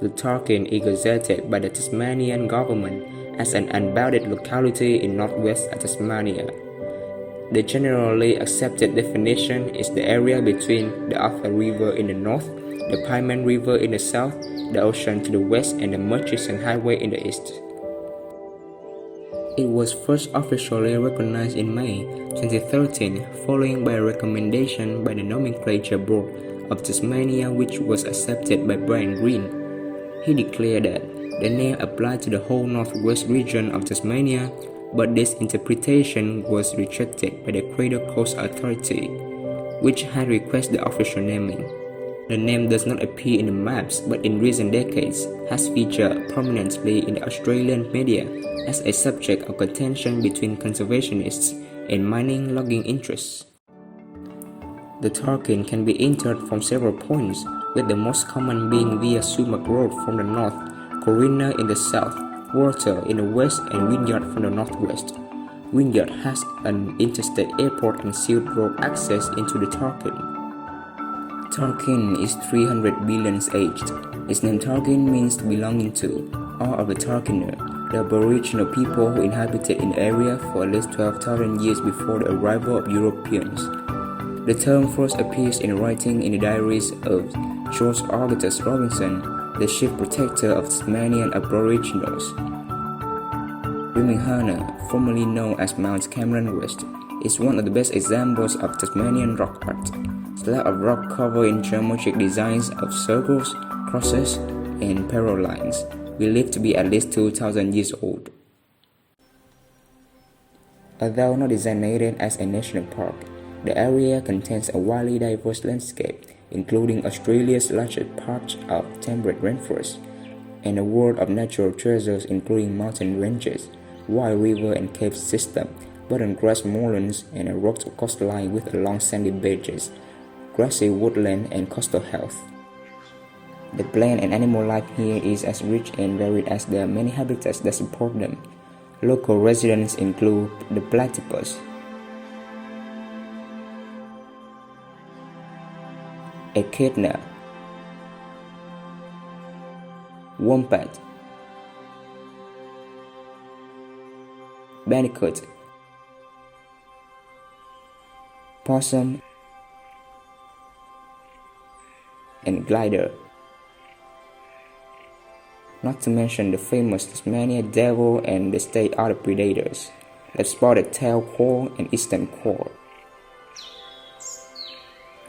The Tarkine is gazetted by the Tasmanian government as an unbounded locality in northwest Tasmania. The generally accepted definition is the area between the Arthur River in the north, the Pieman River in the south, the ocean to the west, and the Murchison Highway in the east. It was first officially recognized in May 2013 following by a recommendation by the Nomenclature Board of Tasmania, which was accepted by Brian Greene. He declared that the name applied to the whole northwest region of Tasmania, but this interpretation was rejected by the Cradle Coast Authority, which had requested the official naming. The name does not appear in the maps, but in recent decades has featured prominently in the Australian media as a subject of contention between conservationists and mining logging interests. The Tarkine can be entered from several points, with the most common being via Sumac Road from the north, Corina in the south, Water in the west, and Wynyard from the northwest. Wynyard has an interstate airport and sealed road access into the Tarkine. Tarkine is 300 billion aged. Its name Tarkine means belonging to, or of the Tarkiner, the Aboriginal people who inhabited in the area for at least 12,000 years before the arrival of Europeans. The term first appears in writing in the diaries of George Augustus Robinson, the chief protector of Tasmanian Aboriginals. Birmingham, formerly known as Mount Cameron West, is one of the best examples of Tasmanian rock art. Slab of rock covered in geometric designs of circles, crosses, and parallel lines, believed to be at least 2,000 years old. Although not designated as a national park, the area contains a widely diverse landscape, including Australia's largest patch of temperate rainforest, and a world of natural treasures including mountain ranges, wild river and cave system, bottom grass moorlands, and a rugged coastline with long sandy beaches, grassy woodland, and coastal heath. The plant and animal life here is as rich and varied as there are many habitats that support them. Local residents include the platypus, echidna, wombat, bandicoot, possum, and glider. Not to mention the famous Tasmania devil and the state other predators, the spotted tail quail and eastern quail.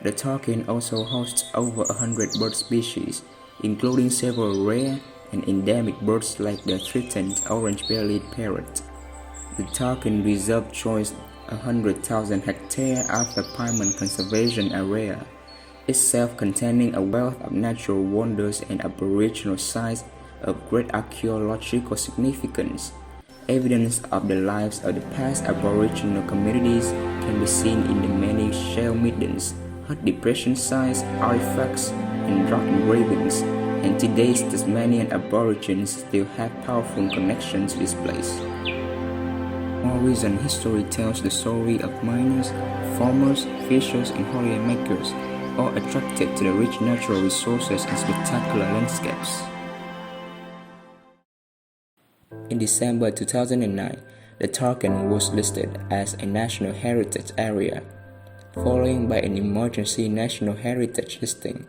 The Tarkine also hosts over 100 bird species, including several rare and endemic birds like the threatened orange-bellied parrot. The Tarkine Reserve joins a 100,000 hectare Arthur Pieman Conservation Area, itself containing a wealth of natural wonders and Aboriginal sites of great archaeological significance. Evidence of the lives of the past Aboriginal communities can be seen in the many shell middens, hot depression sites, artifacts, and rock engravings, and today's Tasmanian Aborigines still have powerful connections to this place. More recent history tells the story of miners, farmers, fishers, and holiday makers, all attracted to the rich natural resources and spectacular landscapes. In December 2009, the Tarkine was listed as a National Heritage Area, following by an Emergency National Heritage listing.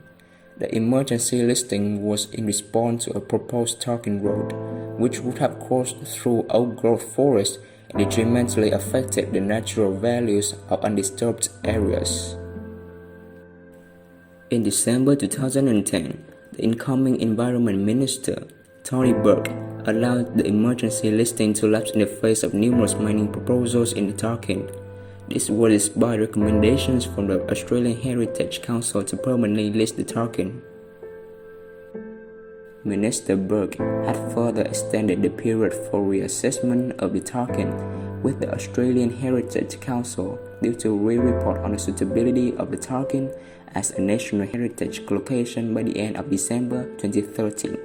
The emergency listing was in response to a proposed Tarkine Road, which would have coursed through old-growth forest and detrimentally affected the natural values of undisturbed areas. In December 2010, the incoming Environment Minister, Tony Burke, allowed the emergency listing to lapse in the face of numerous mining proposals in the Tarkine. This was despite recommendations from the Australian Heritage Council to permanently list the Tarkine. Minister Burke had further extended the period for reassessment of the Tarkine with the Australian Heritage Council due to a report on the suitability of the Tarkine as a National Heritage location by the end of December 2013.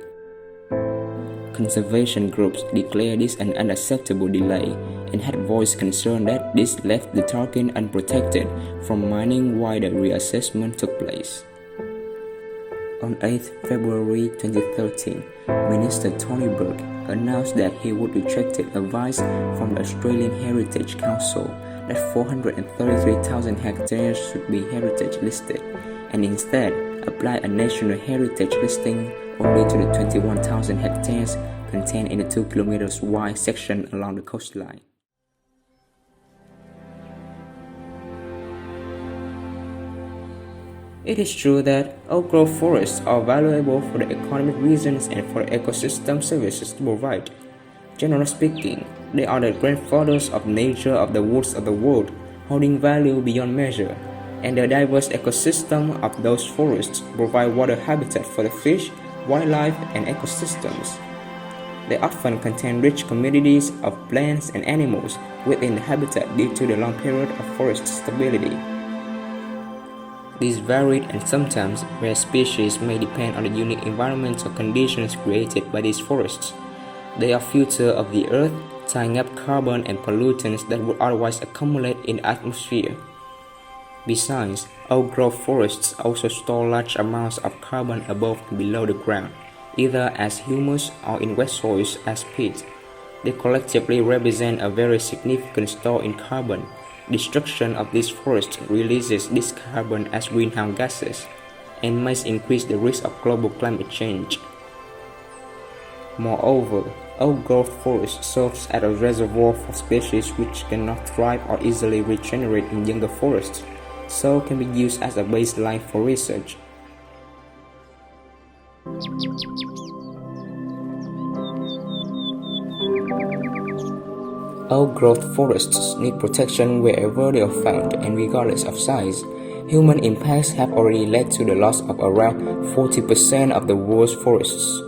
Conservation groups declared this an unacceptable delay and had voiced concern that this left the Tarkine unprotected from mining while the reassessment took place. On 8 February 2013, Minister Tony Burke announced that he would reject advice from the Australian Heritage Council that 433,000 hectares should be heritage listed, and instead apply a national heritage listing only to the 21,000 hectares contained in the 2 kilometers wide section along the coastline. It is true that oak-growth forests are valuable for the economic reasons and for the ecosystem services to provide. Generally speaking, they are the grandfathers of nature of the woods of the world, holding value beyond measure, and the diverse ecosystem of those forests provide water habitat for the fish, wildlife, and ecosystems. They often contain rich communities of plants and animals within the habitat due to the long period of forest stability. These varied and sometimes rare species may depend on the unique environmental conditions created by these forests. They are filters of the earth, tying up carbon and pollutants that would otherwise accumulate in the atmosphere. Besides, oak-growth forests also store large amounts of carbon above and below the ground, either as humus or in wet soils as peat. They collectively represent a very significant store in carbon. Destruction of these forests releases this carbon as greenhouse gases and may increase the risk of global climate change. Moreover, oak-growth forest serves as a reservoir for species which cannot thrive or easily regenerate in younger forests, so can be used as a baseline for research. Oak-growth forests need protection wherever they are found and regardless of size. Human impacts have already led to the loss of around 40% of the world's forests,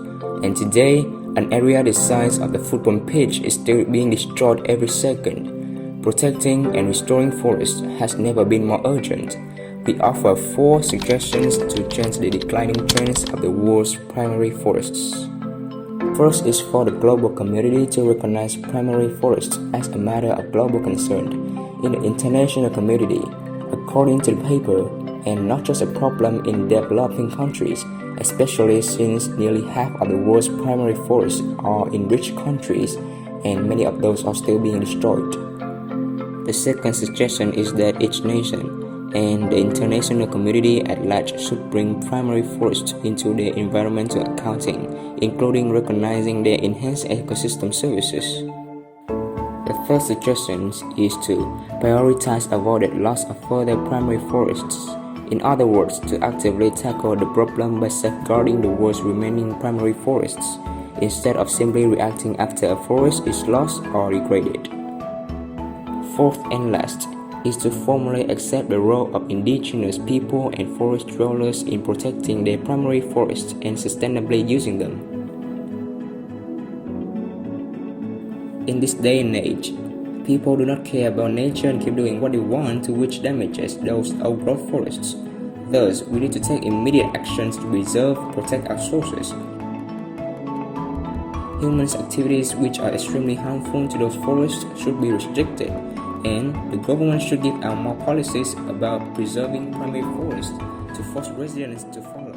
and today, an area the size of the football pitch is still being destroyed every second. Protecting and restoring forests has never been more urgent. We offer 4 suggestions to change the declining trends of the world's primary forests. First is for the global community to recognize primary forests as a matter of global concern in the international community, according to the paper, and not just a problem in developing countries, especially since nearly half of the world's primary forests are in rich countries and many of those are still being destroyed. The second suggestion is that each nation and the international community at large should bring primary forests into their environmental accounting, including recognizing their enhanced ecosystem services. The third suggestion is to prioritize avoided loss of further primary forests. In other words, to actively tackle the problem by safeguarding the world's remaining primary forests, instead of simply reacting after a forest is lost or degraded. Fourth and last is to formally accept the role of indigenous people and forest dwellers in protecting their primary forests and sustainably using them. In this day and age, people do not care about nature and keep doing what they want, to which damages those oak-growth forests. Thus, we need to take immediate actions to preserve, protect our sources. Humans' activities which are extremely harmful to those forests should be restricted, and the government should give out more policies about preserving primary forests to force residents to follow.